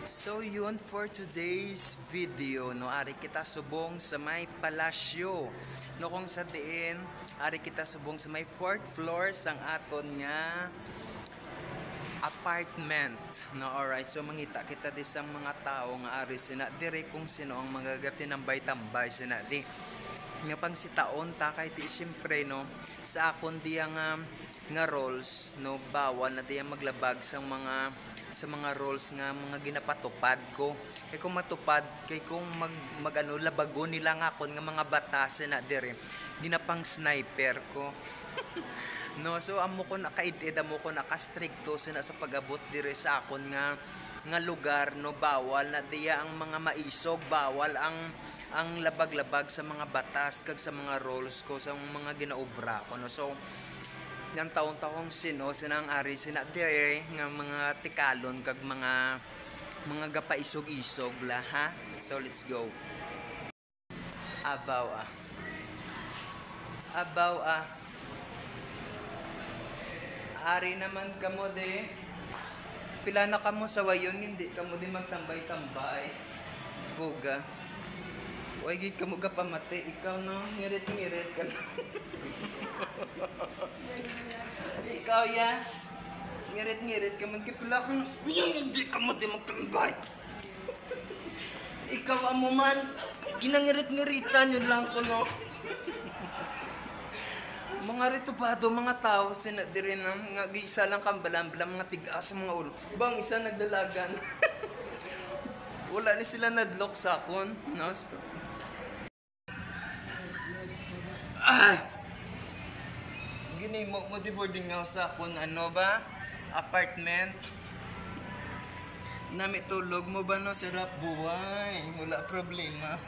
So yun for today's video, no, ari kita subong sa may palasyo, no, kung sa diin ari kita subong sa may 4th floor sang aton nga apartment, no. Alright, so mangita kita di sang mga tao nga ari sina dire kung sino ang magagati ng tambay sina di nga pang si taon ta kay ti siyempre, no, sa akon diya nga roles, no, bawal na diya maglabag sa mga roles nga mga ginapatupad ko. Kay kung matupad, kay kung magano labago nila nga kon nga mga batas na dire, ginapang sniper ko. No, so amo ko nakaidid, amo ko nakastrikto sina sa pag-abot dire sa akon nga lugar, no, bawal na diya ang mga maisog, bawal ang labag-labag sa mga batas kag sa mga roles ko sa mga ginaobra ko, no. So yang taon-taong sinang ari sina dire nga mga tikalon kag mga gapaisog-isog la, ha. So let's go. Abaw ari naman kamo de pila na kamo sa wayon, hindi kamo di magtambay-tambay buga. Way gid kamo ga pamati, ikaw no, ngirit-ngirit ka na. Ikaw ya, ngirit-ngirit ka man, kipila kang hindi ka mo di magtambay. Ikaw amo man, ginangirit-ngiritan yun lang ko, no. Mga ritubado, mga tao, sinadiri na, nga isa lang kang balam-balam, mga tigas sa mga ulo. Bang isa nagdalagan. Wala ni sila nadlock sa akon, no. So, gini mo di boarding house sa akon, ano ba, apartment. Nami tulog mo ba, no, sarap buhay, wala problema.